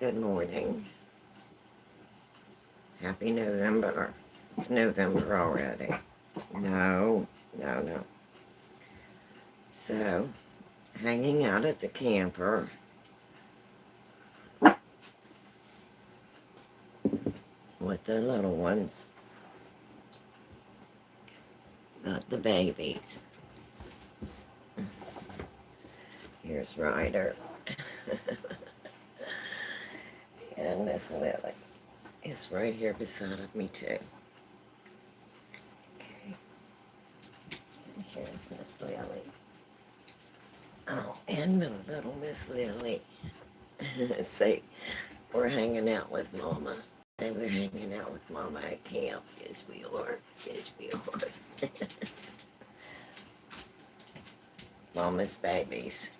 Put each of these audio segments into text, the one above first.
Good morning. Happy November. It's November already. No. So, hanging out at the camper with the little ones. Got the babies. Here's Ryder. And Miss Lily is right here beside of me too. Okay. And here's Miss Lily. Oh, and little Miss Lily. Say, we're hanging out with Mama. Say we're hanging out with Mama at camp. Yes, we are. Yes, we are. Mama's babies.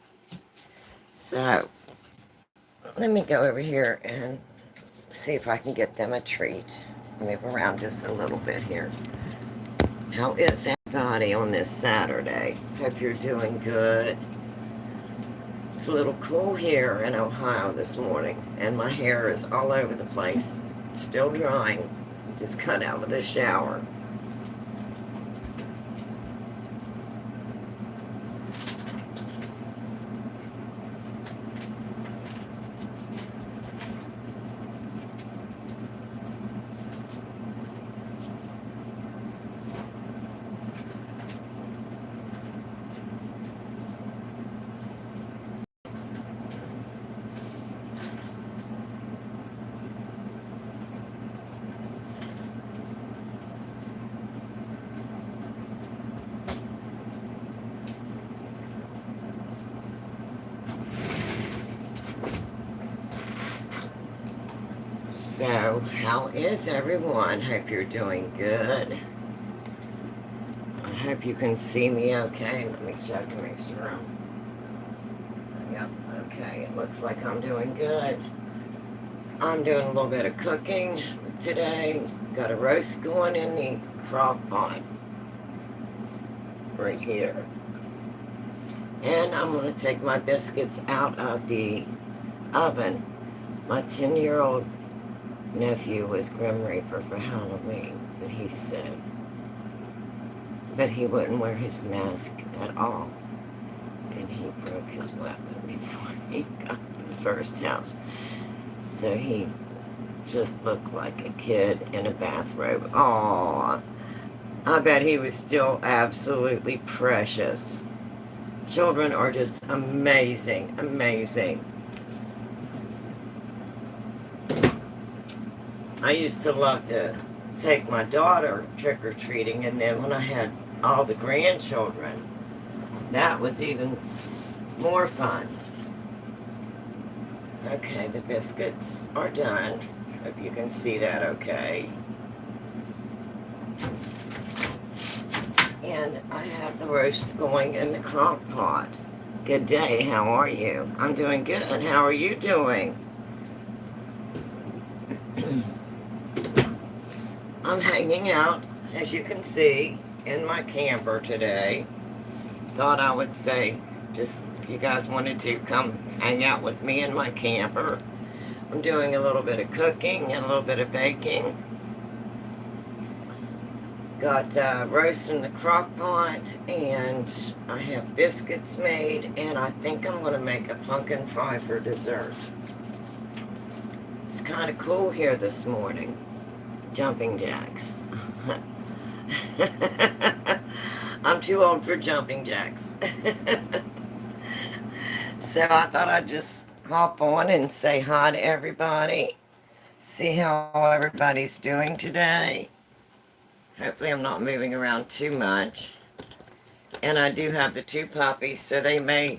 So, let me go over here and see if I can get them a treat. Move around just a little bit here. How is everybody on this Saturday? Hope you're doing good. It's a little cool here in Ohio this morning, and my hair is all over the place. Still drying. Just cut out of the shower. So, how is everyone? Hope you're doing good. I hope you can see me okay. Let me check and make sure Yep, okay. It looks like I'm doing good. I'm doing a little bit of cooking today. Got a roast going in the crock pot right here. And I'm going to take my biscuits out of the oven. My 10-year-old nephew was Grim Reaper for Halloween, but he's sick. But he wouldn't wear his mask at all. And he broke his weapon before he got to the first house. So he just looked like a kid in a bathrobe. Aww. I bet he was still absolutely precious. Children are just amazing, amazing. I used to love to take my daughter trick-or-treating, and then when I had all the grandchildren, that was even more fun. Okay, the biscuits are done. Hope you can see that okay. And I have the roast going in the crock pot. Good day, how are you? I'm doing good. How are you doing? I'm hanging out, as you can see, in my camper today. Thought I would say, just if you guys wanted to come hang out with me in my camper. I'm doing a little bit of cooking and a little bit of baking. Got roast in the crock pot, and I have biscuits made, and I think I'm going to make a pumpkin pie for dessert. It's kind of cool here this morning. Jumping jacks. I'm too old for jumping jacks. So I thought I'd just hop on and say hi to everybody. See how everybody's doing today. Hopefully I'm not moving around too much. And I do have the two puppies, so they may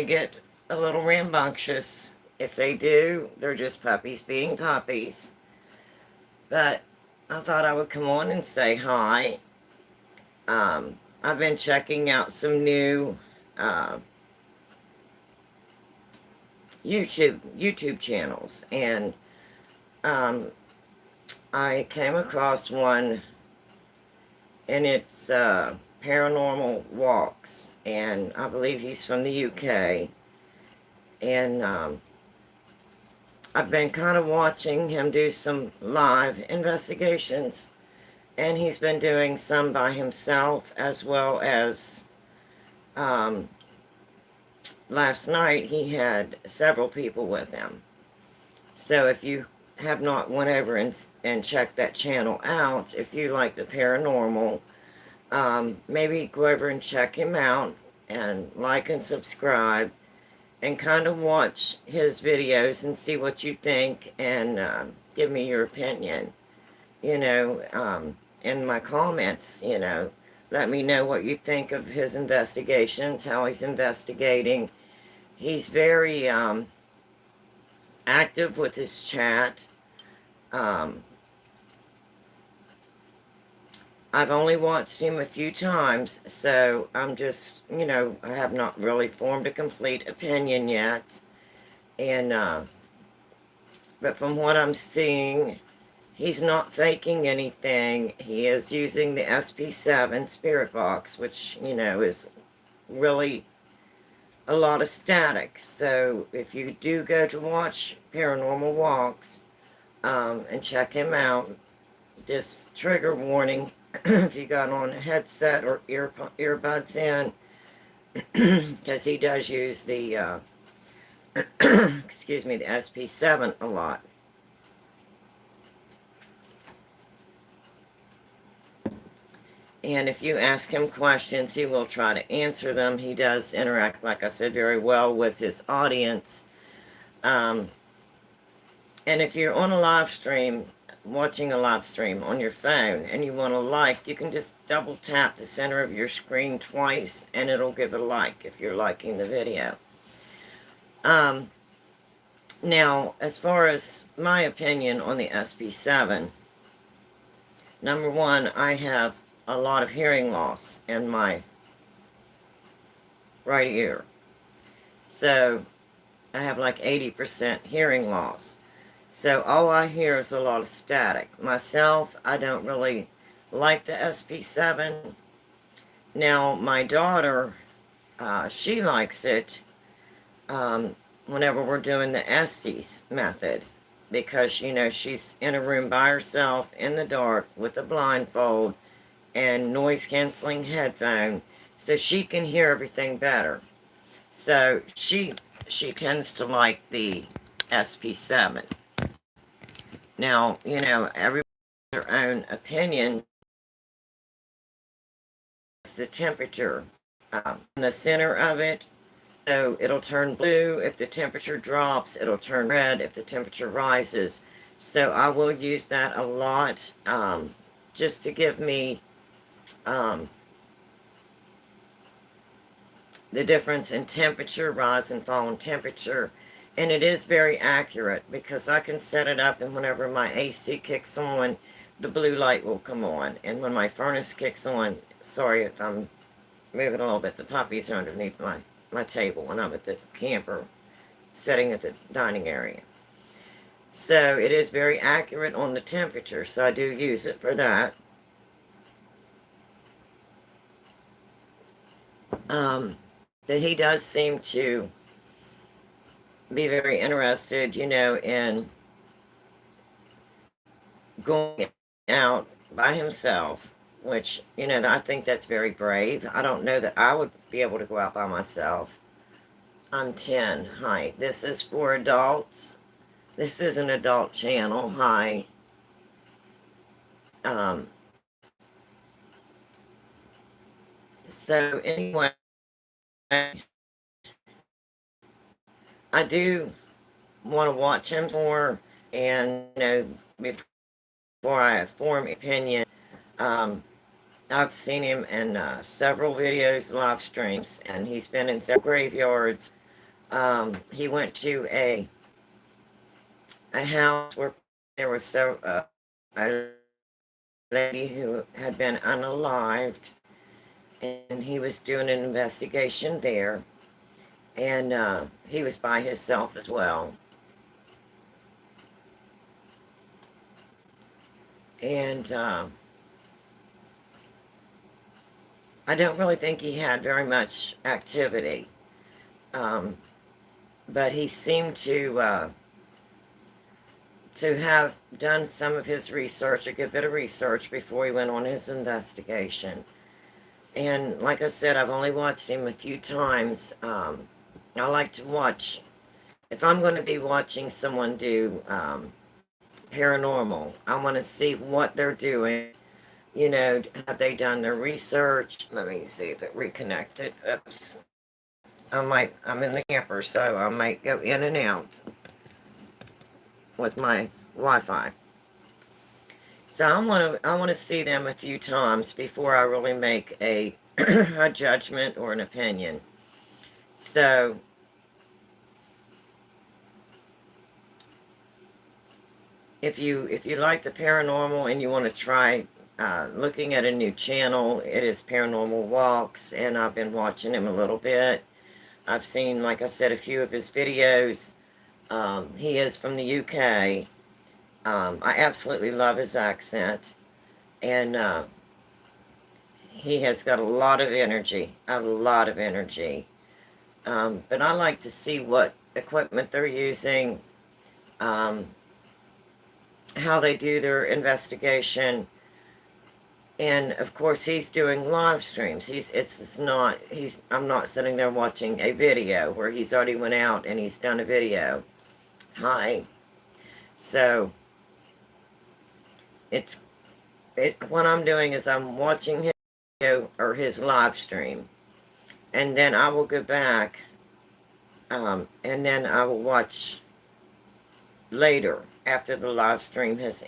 get a little rambunctious. If they do, they're just puppies being puppies. But I thought I would come on and say hi. I've been checking out some new YouTube channels, and I came across one, and it's Paranormal Walks, and I believe he's from the UK, and I've been kind of watching him do some live investigations, and he's been doing some by himself, as well as um, last night he had several people with him. So if you have not went over and checked that channel out, if you like the paranormal, maybe go over and check him out and like and subscribe and kind of watch his videos and see what you think, and give me your opinion, in my comments, let me know what you think of his investigations, how he's investigating. He's very active with his chat. I've only watched him a few times, so I'm just, I have not really formed a complete opinion yet. And, but from what I'm seeing, he's not faking anything. He is using the SP7 Spirit Box, which, is really a lot of static. So if you do go to watch Paranormal Walks, and check him out, just trigger warning if you got on a headset or earbuds in, because he does use the excuse me, the SP7 a lot. And if you ask him questions, he will try to answer them. He does interact, like I said, very well with his audience. And if you're on a live stream, watching a live stream on your phone, and you want to like, you can just double tap the center of your screen twice, and it'll give a like if you're liking the video. Now, as far as my opinion on the SP7, number one, I have a lot of hearing loss in my right ear. So I have like 80% hearing loss. So all I hear is a lot of static. Myself, I don't really like the SP7. Now, my daughter, she likes it whenever we're doing the Estes method, because, she's in a room by herself in the dark with a blindfold and noise-canceling headphone, so she can hear everything better. So she tends to like the SP7. Now, everybody has their own opinion. The temperature in the center of it, so it'll turn blue. If the temperature drops, it'll turn red if the temperature rises. So I will use that a lot, just to give me the difference in temperature, rise and fall in temperature. And it is very accurate, because I can set it up, and whenever my AC kicks on, the blue light will come on. And when my furnace kicks on, sorry if I'm moving a little bit, the puppies are underneath my table when I'm at the camper, sitting at the dining area. So it is very accurate on the temperature, so I do use it for that. But he does seem to be very interested, in going out by himself, which, I think that's very brave. I don't know that I would be able to go out by myself. I'm 10. Hi. This is for adults. This is an adult channel. Hi. So anyway, I do want to watch him more, and, before I form opinion, I've seen him in several videos, live streams, and he's been in several graveyards. He went to a house where there was a lady who had been unalived, and he was doing an investigation there, and he was by himself as well. And I don't really think he had very much activity, but he seemed to to have done some of his research, a good bit of research, before he went on his investigation. And like I said, I've only watched him a few times. I like to watch, if I'm going to be watching someone do paranormal, I want to see what they're doing. You know, have they done their research? Let me see if it reconnected. Oops. I'm in the camper, so I might go in and out with my Wi-Fi. So I want to see them a few times before I really make a a judgment or an opinion. So if you like the paranormal and you want to try looking at a new channel, it is Paranormal Walks, and I've been watching him a little bit. I've seen, like I said, a few of his videos. He is from the UK. I absolutely love his accent, and he has got a lot of energy, a lot of energy. But I like to see what equipment they're using, how they do their investigation. And of course, he's doing live streams. I'm not sitting there watching a video where he's already went out and he's done a video. Hi. So what I'm doing is I'm watching his video or his live stream, and then I will go back, and then I will watch later after the live stream has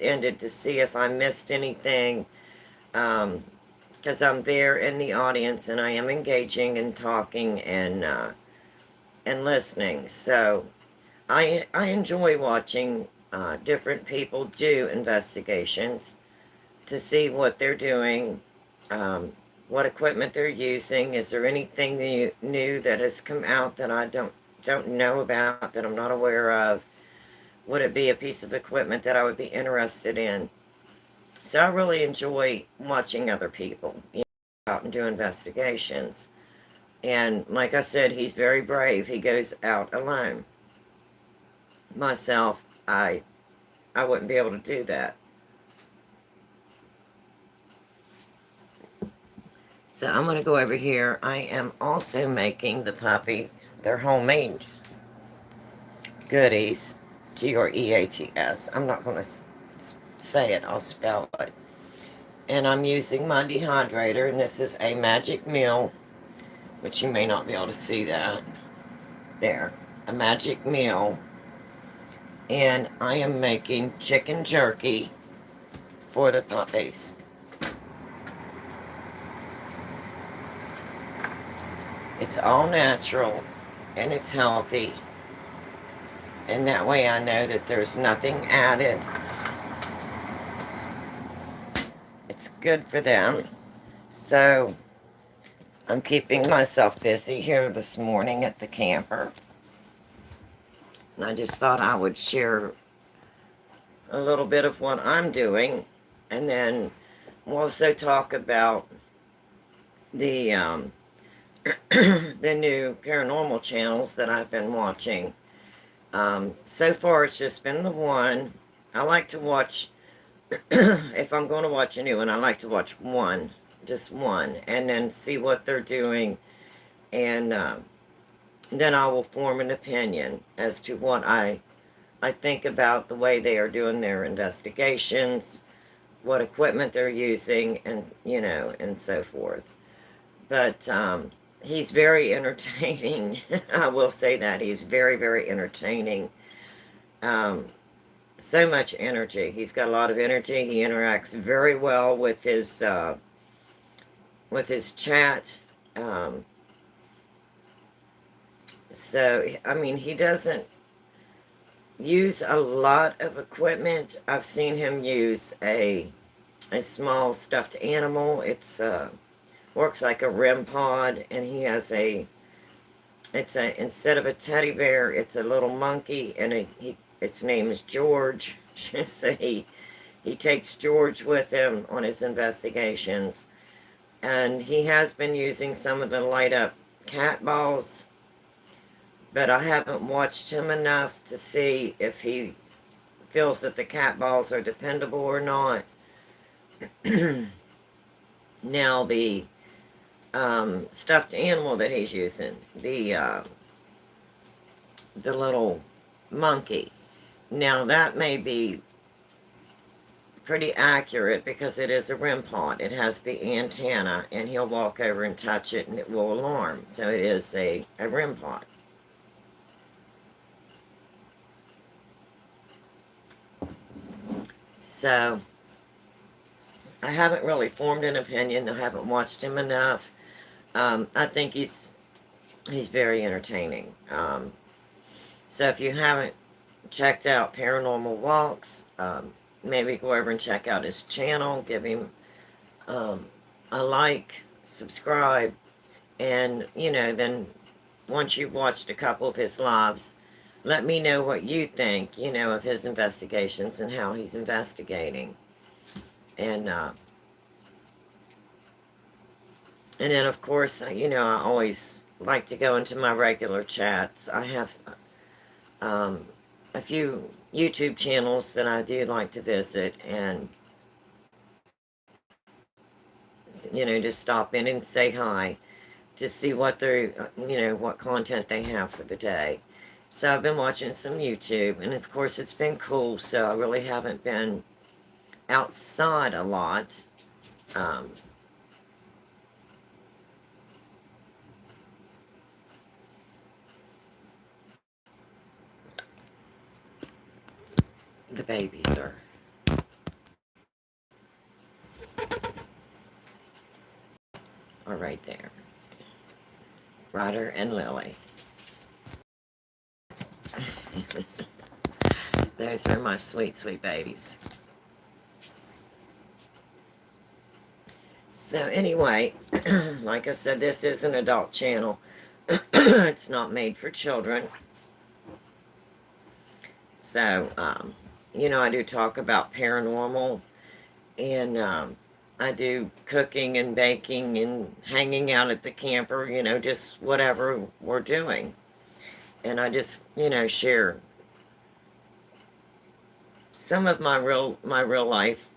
ended to see if I missed anything, because I'm there in the audience and I am engaging and talking and listening. So I enjoy watching different people do investigations to see what they're doing, what equipment they're using. Is there anything new that has come out that I don't know about, that I'm not aware of? Would it be a piece of equipment that I would be interested in? So I really enjoy watching other people, out and do investigations. And like I said, he's very brave. He goes out alone. Myself, I wouldn't be able to do that. So I'm going to go over here. I am also making the puppy their homemade goodies, Geats. I'm not going to say it, I'll spell it. And I'm using my dehydrator, and this is a Magic Meal, which you may not be able to see that. There, a Magic Meal. And I am making chicken jerky for the puppies. It's all natural and it's healthy. And that way I know that there's nothing added. It's good for them. So I'm keeping myself busy here this morning at the camper. And I just thought I would share a little bit of what I'm doing. And then we'll also talk about the the new paranormal channels that I've been watching. So far, it's just been the one. I like to watch, if I'm going to watch a new one, I like to watch one, just one, and then see what they're doing, and then I will form an opinion as to what I think about the way they are doing their investigations, what equipment they're using, and, and so forth. But he's very entertaining. I will say that. He's very, very entertaining. So much energy. He's got a lot of energy. He interacts very well with his chat. So, I mean, he doesn't use a lot of equipment. I've seen him use a small stuffed animal. It's works like a REM pod, and he has instead of a teddy bear, it's a little monkey, and its name is George. So he takes George with him on his investigations, and he has been using some of the light up cat balls, but I haven't watched him enough to see if he feels that the cat balls are dependable or not. Now the stuffed animal that he's using, the little monkey. Now that may be pretty accurate because it is a REM pod. It has the antenna, and he'll walk over and touch it and it will alarm. So it is a REM pod. So I haven't really formed an opinion. I haven't watched him enough. I think he's very entertaining. So if you haven't checked out Paranormal Walks, maybe go over and check out his channel. Give him a like, subscribe, and, then once you've watched a couple of his lives, let me know what you think, of his investigations and how he's investigating. And then, of course, I always like to go into my regular chats. I have a few YouTube channels that I do like to visit and, just stop in and say hi to see what they're, what content they have for the day. So I've been watching some YouTube, and of course it's been cool, so I really haven't been outside a lot. The babies are right there. Ryder and Lily. Those are my sweet, sweet babies. So anyway, like I said, this is an adult channel. It's not made for children. So, I do talk about paranormal, and I do cooking and baking and hanging out at the camper, just whatever we're doing. And I just, share some of my real life,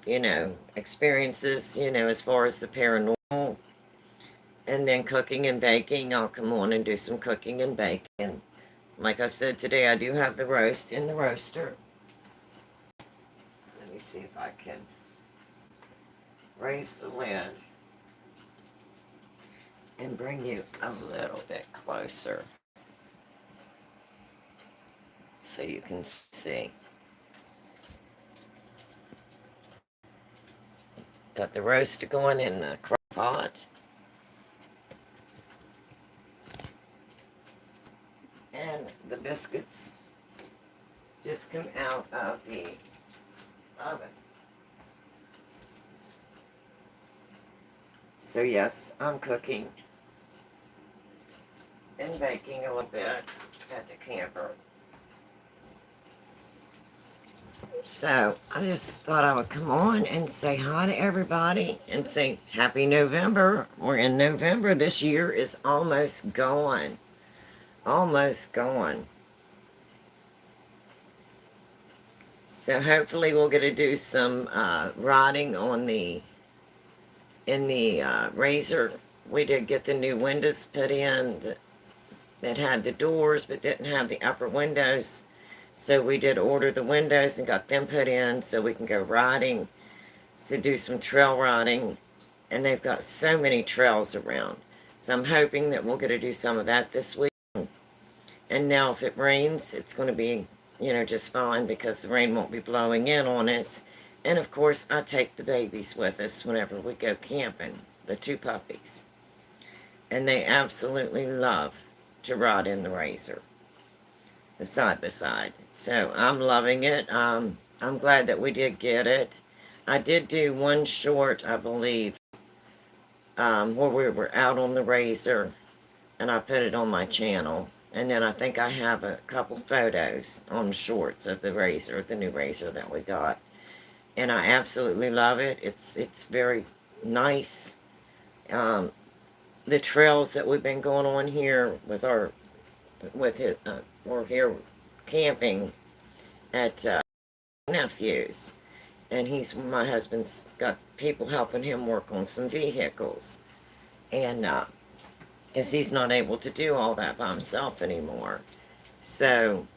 experiences, as far as the paranormal. And then cooking and baking, I'll come on and do some cooking and baking. Like I said, today I do have the roast in the roaster. Let me see if I can raise the lid and bring you a little bit closer so you can see. Got the roast going in the crock pot. And the biscuits just come out of the oven. So yes, I'm cooking and baking a little bit at the camper. So I just thought I would come on and say hi to everybody and say Happy November. We're in November. This year is almost gone. Almost gone. So hopefully we'll get to do some riding on in the Razor. We did get the new windows put in that had the doors but didn't have the upper windows. So we did order the windows and got them put in so we can go riding, to do some trail riding. And they've got so many trails around. So I'm hoping that we'll get to do some of that this week. And now if it rains, it's going to be, just fine because the rain won't be blowing in on us. And of course, I take the babies with us whenever we go camping, the 2 puppies. And they absolutely love to ride in the Razor, the side-by-side. So I'm loving it. I'm glad that we did get it. I did do one short, I believe, where we were out on the Razor, and I put it on my channel. And then I think I have a couple photos on shorts of the Razor, the new Razor that we got. And I absolutely love it. It's very nice. The trails that we've been going on here we're here camping at nephews. And my husband's got people helping him work on some vehicles. And, because he's not able to do all that by himself anymore. So,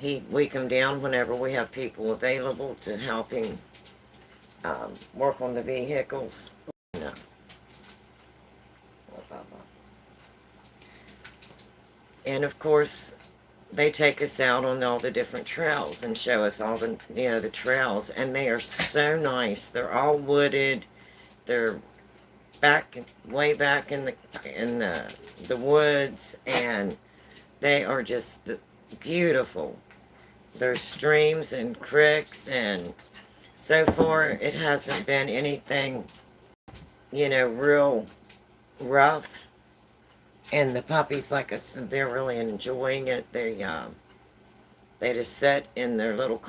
we come down whenever we have people available to help him work on the vehicles. No. And of course, they take us out on all the different trails and show us all the, the trails. And they are so nice. They're all wooded. They're way back in the woods, and they are just beautiful. There's streams and creeks, and so far it hasn't been anything, real rough. And the puppies, like I said, they're really enjoying it. They just sit in their little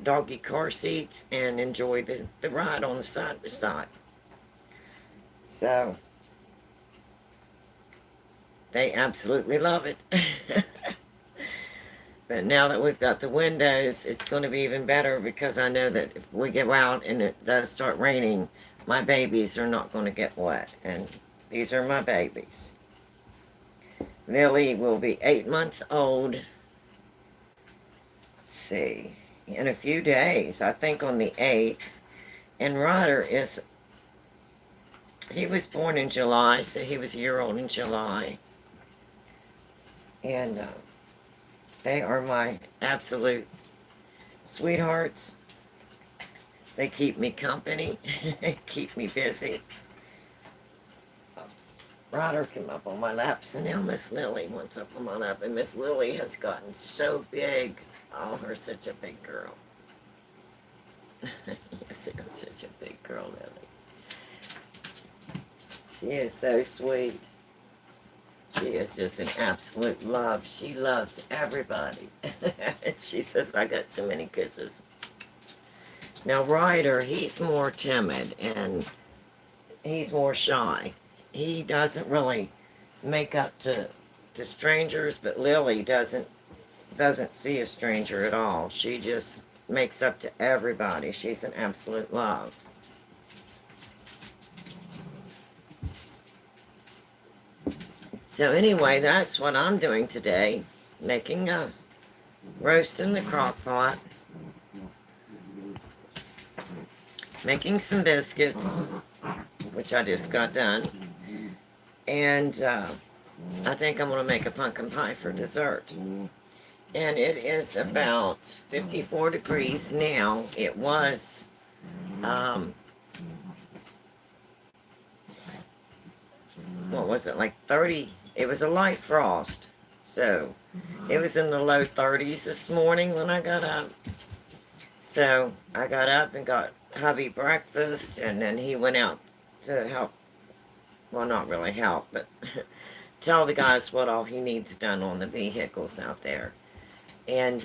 doggy car seats and enjoy the ride on the side by side. So they absolutely love it. But now that we've got the windows, it's going to be even better, because I know that if we go out and it does start raining, my babies are not going to get wet. And these are my babies. Lily will be 8 months old. Let's see, in a few days, I think on the 8th. And Ryder he was born in July, so he was a year old in July. And they are my absolute sweethearts. They keep me company, keep me busy. Ryder came up on my lap, so now Miss Lily wants up on my lap. And Miss Lily has gotten so big. Oh, her such a big girl. Yes, you're such a big girl, Lily. She is so sweet. She is just an absolute love. She loves everybody. She says, I got too many kisses. Now, Ryder, he's more timid, and he's more shy. He doesn't really make up to strangers, but Lily doesn't see a stranger at all. She just makes up to everybody. She's an absolute love. So anyway, that's what I'm doing today. Making a roast in the crock pot. Making some biscuits, which I just got done. And I think I'm going to make a pumpkin pie for dessert. And it is about 54 degrees now. It was, what was it, like 30? It was a light frost. So it was in the low 30s this morning when I got up. So I got up and got hubby breakfast, and then he went out to help. Well, not really help, but tell the guys what all he needs done on the vehicles out there. And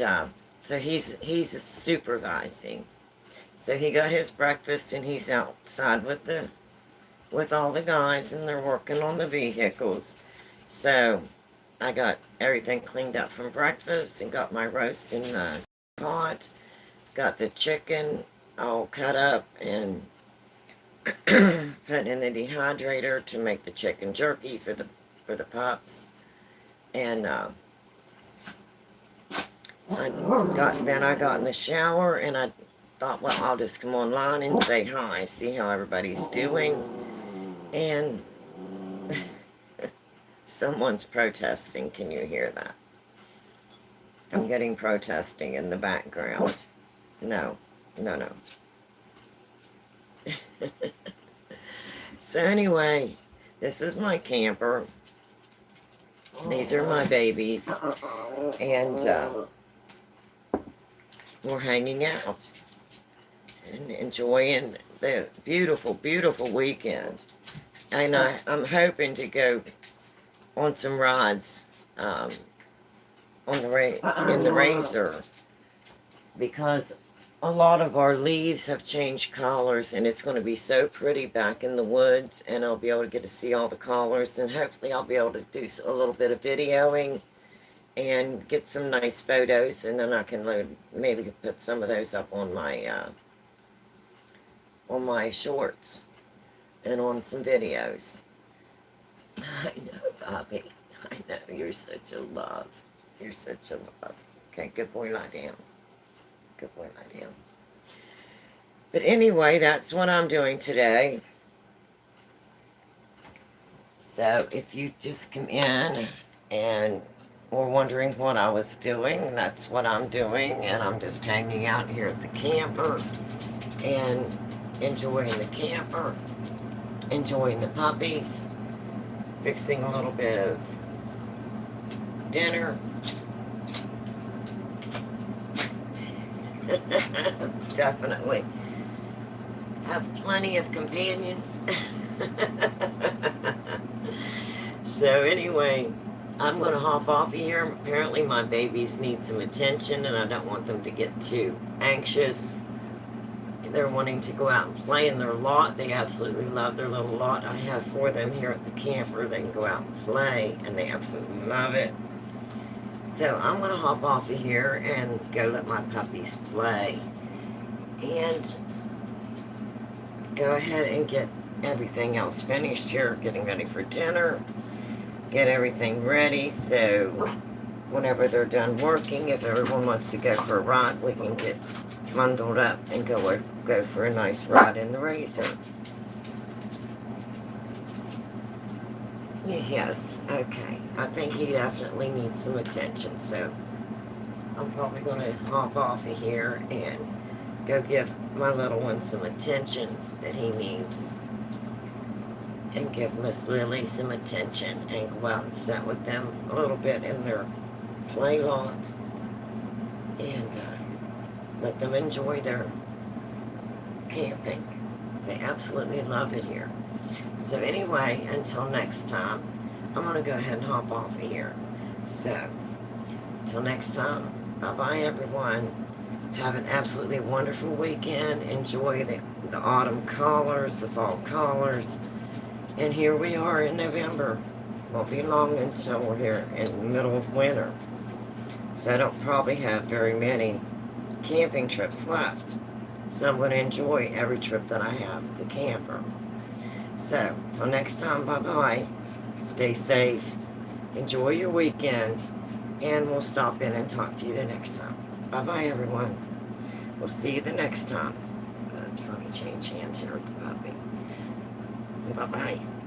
so he's supervising. So he got his breakfast, and he's outside with all the guys, and they're working on the vehicles. So I got everything cleaned up from breakfast and got my roast in the pot. Got the chicken all cut up and put in the dehydrator to make the chicken jerky for the pups. And I got in the shower, and I thought, well, I'll just come online and say hi, see how everybody's doing. And someone's protesting. Can you hear that? I'm getting protesting in the background. No. So anyway, this is my camper. These are my babies. And we're hanging out and enjoying the beautiful, beautiful weekend. And I'm hoping to go on some rides in the Razor, because a lot of our leaves have changed colors, and it's going to be so pretty back in the woods, and I'll be able to get to see all the colors, and hopefully I'll be able to do a little bit of videoing and get some nice photos, and then I can maybe put some of those up on my shorts and on some videos. I know, Bobby. I know, you're such a love. You're such a love. Okay, good boy, lie down. Good boy, lie down. But anyway, that's what I'm doing today. So if you just come in and were wondering what I was doing, that's what I'm doing. And I'm just hanging out here at the camper and enjoying the camper, enjoying the puppies, fixing a little bit of dinner. Definitely have plenty of companions. So anyway, I'm going to hop off of here. Apparently my babies need some attention, and I don't want them to get too anxious. They're wanting to go out and play in their lot. They absolutely love their little lot I have for them here at the camper. They can go out and play, and they absolutely love it. So I'm going to hop off of here and go let my puppies play. And go ahead and get everything else finished here, getting ready for dinner. Get everything ready so whenever they're done working, if everyone wants to go for a ride, we can get bundled up and go for a nice ride in the Razor. Yes, okay. I think he definitely needs some attention, so I'm probably going to hop off of here and go give my little one some attention that he needs. And give Miss Lily some attention and go out and sit with them a little bit in their play lot. And let them enjoy their camping. They absolutely love it here. So anyway, until next time, I'm going to go ahead and hop off of here. So, until next time, bye-bye everyone. Have an absolutely wonderful weekend. Enjoy the autumn colors, the fall colors. And here we are in November. Won't be long until we're here in the middle of winter. So I don't probably have very many camping trips left. So I'm going to enjoy every trip that I have at the camper. So, till next time, bye-bye. Stay safe. Enjoy your weekend. And we'll stop in and talk to you the next time. Bye-bye, everyone. We'll see you the next time. Oops, let me change hands here with the puppy. Bye-bye.